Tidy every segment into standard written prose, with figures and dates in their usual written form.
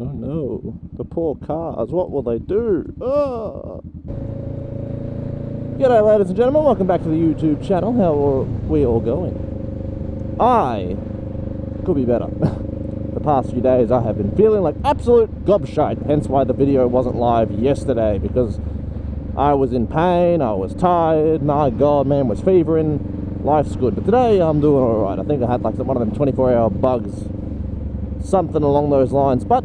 Oh no, the poor cars, what will they do? Oh. G'day ladies and gentlemen, welcome back to the YouTube channel. How are we all going? I could be better. The past few days I have been feeling like absolute gobshite, hence why the video wasn't live yesterday, because I was in pain, I was tired, my god man, was fevering. Life's good, but today I'm doing alright. I think I had like one of them 24-hour bugs, something along those lines. But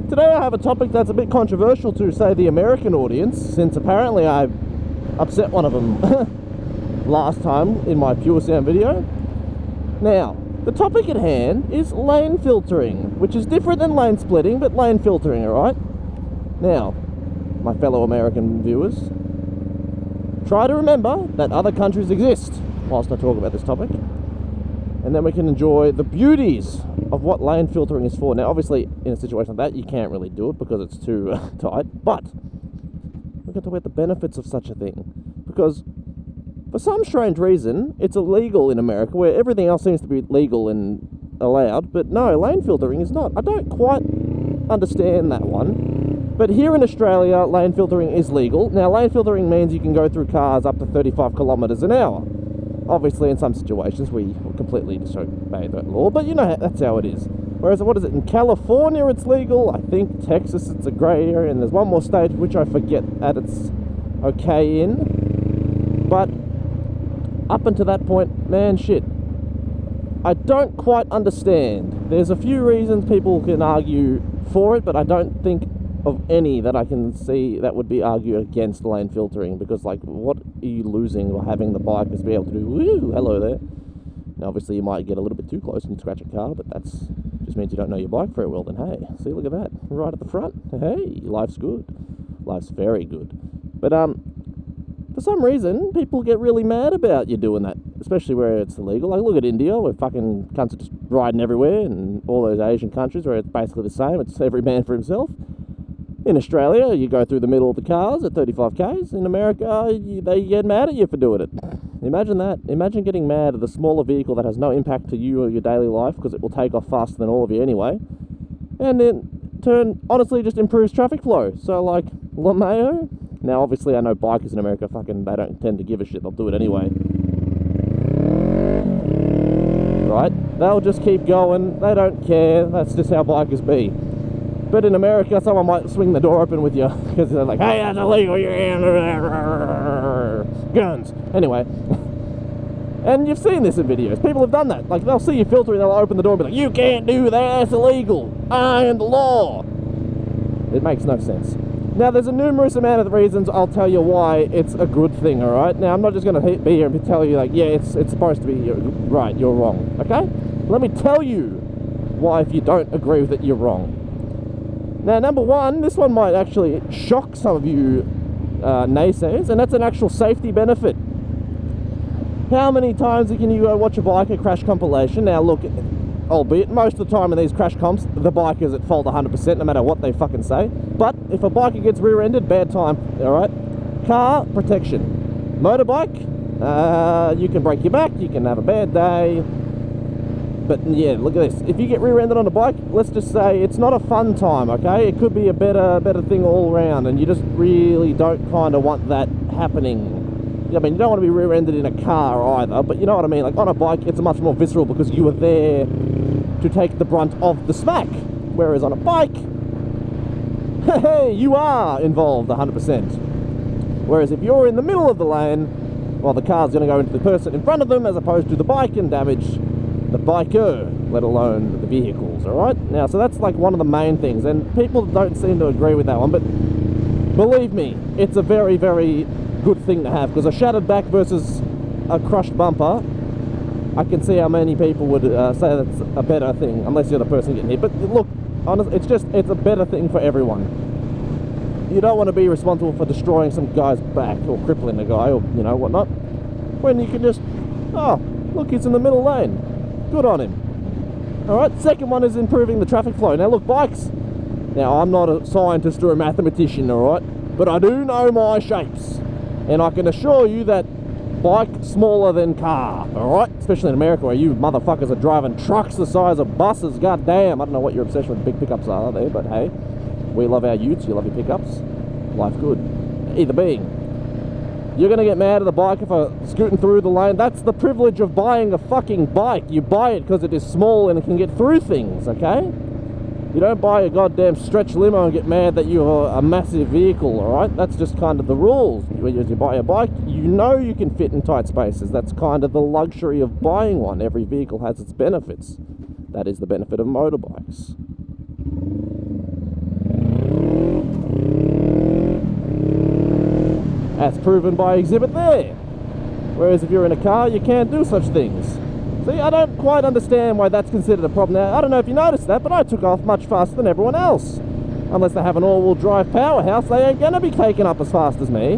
today I have a topic that's a bit controversial to, say, the American audience, since apparently I upset one of them last time in my Pure Sound video. Now, the topic at hand is lane filtering, which is different than lane splitting, but lane filtering, alright? Now, my fellow American viewers, try to remember that other countries exist whilst I talk about this topic, and then we can enjoy the beauties of what lane filtering is for. Now, obviously, in a situation like that, you can't really do it because it's too tight, but we're going to talk about the benefits of such a thing, because for some strange reason, it's illegal in America, where everything else seems to be legal and allowed, but no, lane filtering is not. I don't quite understand that one, but here in Australia, lane filtering is legal. Now, lane filtering means you can go through cars up to 35 kilometres an hour. Obviously, in some situations, we completely disobey that law, but you know, that's how it is. Whereas, what is it, in California it's legal, I think Texas it's a grey area, and there's one more state which I forget that it's okay in. But up until that point, man, shit, I don't quite understand. There's a few reasons people can argue for it, but I don't think of any that I can see that would be argued against lane filtering, because, like, what are you losing by having the bikers be able to do, woo, hello there? Now, obviously, you might get a little bit too close and scratch a car, but that's just means you don't know your bike very well. Then, hey, see, look at that, right at the front. Hey, life's good. Life's very good. But, for some reason, people get really mad about you doing that, especially where it's illegal. Like, look at India, where fucking cunts are just riding everywhere, and all those Asian countries where it's basically the same. It's every man for himself. In Australia, you go through the middle of the cars at 35 k's. In America, they get mad at you for doing it. Imagine that. Imagine getting mad at the smaller vehicle that has no impact to you or your daily life, because it will take off faster than all of you anyway. And in honestly, just improves traffic flow. So, like, LeMayo. Now, obviously, I know bikers in America, they don't tend to give a shit. They'll do it anyway. Right? They'll just keep going. They don't care. That's just how bikers be. But in America, someone might swing the door open with you because they're like, hey, that's illegal, you're in guns. Anyway, and you've seen this in videos. People have done that. Like, they'll see you filtering, they'll open the door and be like, you can't do that, it's illegal. I am the law. It makes no sense. Now, there's a numerous amount of reasons I'll tell you why it's a good thing, all right? Now, I'm not just going to be here and tell you, like, yeah, it's supposed to be right, you're wrong, okay? Let me tell you why, if you don't agree with it, you're wrong. Now, number one, this one might actually shock some of you naysayers, and that's an actual safety benefit. How many times can you go watch a biker crash compilation? Now, look, albeit most of the time in these crash comps, the biker's at fault 100%, no matter what they fucking say. But if a biker gets rear-ended, bad time, alright? Car, protection. Motorbike, you can break your back, you can have a bad day. But yeah, look at this. If you get rear-ended on a bike, let's just say it's not a fun time, okay? It could be a better thing all around, and you just really don't kind of want that happening. I mean, you don't want to be rear-ended in a car either, but you know what I mean? Like, on a bike, it's much more visceral because you were there to take the brunt of the smack. Whereas on a bike, hey, you are involved 100%. Whereas if you're in the middle of the lane, well, the car's going to go into the person in front of them as opposed to the bike and damage the biker, let alone the vehicles, alright? Now, so that's like one of the main things, and people don't seem to agree with that one, but believe me, it's a very, very good thing to have, because a shattered back versus a crushed bumper, I can see how many people would say that's a better thing, unless you're the person getting hit. But look, honestly, it's a better thing for everyone. You don't want to be responsible for destroying some guy's back, or crippling a guy, or, you know, whatnot, when you can just, oh, look, he's in the middle lane. Good on him. Alright, second one is improving the traffic flow. Now look, bikes. Now, I'm not a scientist or a mathematician, alright? But I do know my shapes. And I can assure you that bike smaller than car, alright? Especially in America where you motherfuckers are driving trucks the size of buses. God damn, I don't know what your obsession with big pickups are there, but hey, we love our utes, you love your pickups. Life good. Either being, you're going to get mad at the bike for scooting through the lane. That's the privilege of buying a fucking bike. You buy it because it is small and it can get through things, okay? You don't buy a goddamn stretch limo and get mad that you're a massive vehicle, alright? That's just kind of the rules. When you buy a bike, you know you can fit in tight spaces. That's kind of the luxury of buying one. Every vehicle has its benefits. That is the benefit of motorbikes. That's proven by exhibit there. Whereas if you're in a car, you can't do such things. See, I don't quite understand why that's considered a problem. Now, I don't know if you noticed that, but I took off much faster than everyone else. Unless they have an all-wheel drive powerhouse, they ain't going to be taken off as fast as me.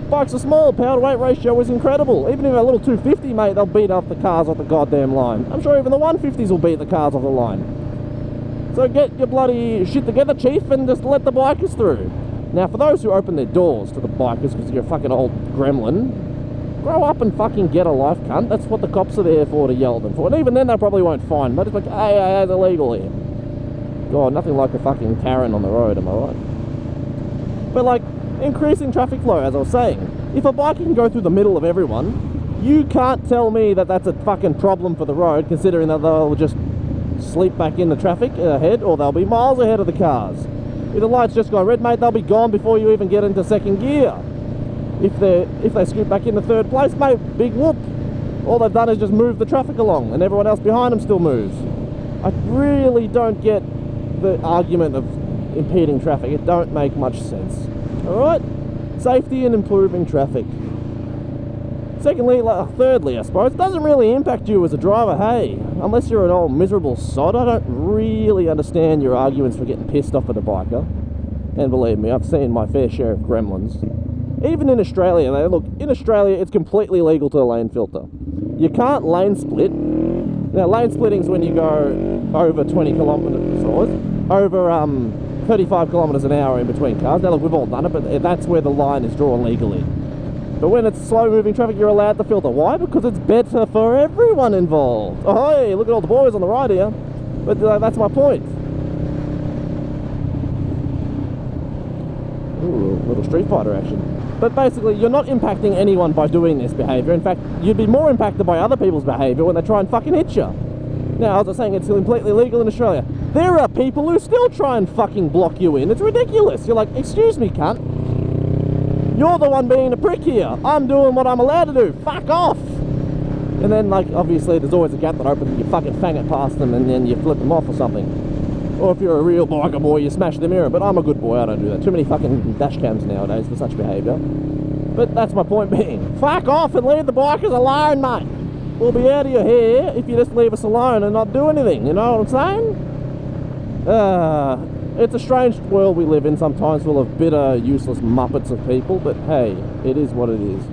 Bikes are small, power-to-weight ratio is incredible. Even if a little 250, mate, they'll beat up the cars off the goddamn line. I'm sure even the 150s will beat the cars off the line. So get your bloody shit together, chief, and just let the bikers through. Now, for those who open their doors to the bikers because you're a fucking old gremlin, grow up and fucking get a life, cunt. That's what the cops are there for, to yell at them for. And even then, they probably won't fine. But it's like, hey, it's illegal here. God, nothing like a fucking Karen on the road, am I right? But like, increasing traffic flow, as I was saying. If a biker can go through the middle of everyone, you can't tell me that that's a fucking problem for the road, considering that they'll just sleep back in the traffic ahead, or they'll be miles ahead of the cars. If the light's just gone red, mate, they'll be gone before you even get into second gear. If they scoot back into third place, mate, big whoop. All they've done is just move the traffic along, and everyone else behind them still moves. I really don't get the argument of impeding traffic. It don't make much sense. Alright? Safety and improving traffic. Secondly, thirdly, I suppose, it doesn't really impact you as a driver, hey. Unless you're an old miserable sod, I don't really understand your arguments for getting pissed off at a biker. And believe me, I've seen my fair share of gremlins. Even in Australia, look, in Australia, it's completely legal to lane filter. You can't lane split. Now, lane splitting is when you go over 20 kilometres or over 35 kilometres an hour in between cars. Now, look, we've all done it, but that's where the line is drawn legally. But when it's slow-moving traffic, you're allowed to filter. Why? Because it's better for everyone involved. Oh, hey, look at all the boys on the right here. But that's my point. Ooh, little Street Fighter action. But basically, you're not impacting anyone by doing this behaviour. In fact, you'd be more impacted by other people's behaviour when they try and fucking hit you. Now, as I was saying, it's completely legal in Australia. There are people who still try and fucking block you in. It's ridiculous. You're like, excuse me, cunt. You're the one being a prick here. I'm doing what I'm allowed to do. Fuck off. And then, like, obviously, there's always a gap that opens and you fucking fang it past them and then you flip them off or something. Or if you're a real biker boy, you smash the mirror. But I'm a good boy, I don't do that. Too many fucking dash cams nowadays for such behaviour. But that's my point being. Fuck off and leave the bikers alone, mate. We'll be out of your hair if you just leave us alone and not do anything. You know what I'm saying? It's a strange world we live in sometimes, full of bitter, useless muppets of people. But hey, it is what it is.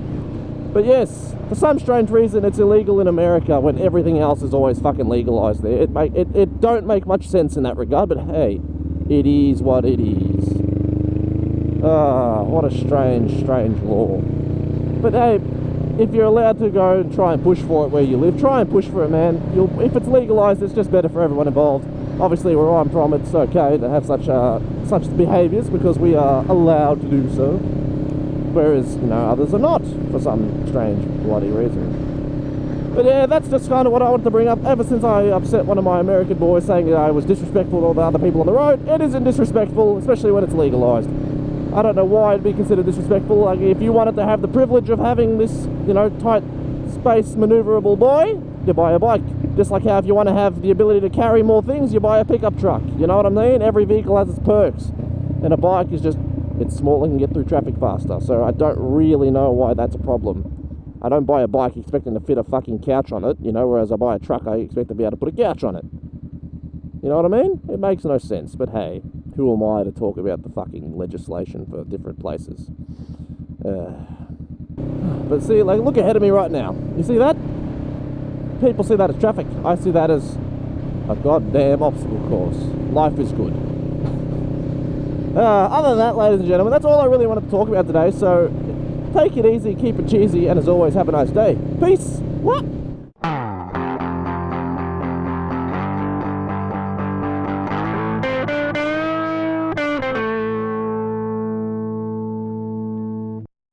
But yes, for some strange reason, it's illegal in America when everything else is always fucking legalised there. It don't make much sense in that regard, but hey, it is what it is. What a strange, strange law. But hey, if you're allowed to go and try and push for it where you live, try and push for it, man. If it's legalised, it's just better for everyone involved. Obviously, where I'm from, it's okay to have such behaviours because we are allowed to do so. Whereas, you know, others are not, for some strange, bloody reason. But yeah, that's just kind of what I wanted to bring up. Ever since I upset one of my American boys saying that I was disrespectful to all the other people on the road, it isn't disrespectful, especially when it's legalised. I don't know why it'd be considered disrespectful. Like, if you wanted to have the privilege of having this, you know, tight space manoeuvrable boy, you buy a bike. Just like how if you want to have the ability to carry more things, you buy a pickup truck. You know what I mean? Every vehicle has its perks. And a bike is just, it's small and can get through traffic faster. So I don't really know why that's a problem. I don't buy a bike expecting to fit a fucking couch on it, you know, whereas I buy a truck, I expect to be able to put a couch on it. You know what I mean? It makes no sense, but hey, who am I to talk about the fucking legislation for different places? But see, like, look ahead of me right now. You see that? People see that as traffic. I see that as a goddamn obstacle course. Life is good. Other than that, ladies and gentlemen, that's all I really wanted to talk about today. So Take it easy, keep it cheesy, and as always, have a nice day. Peace! What?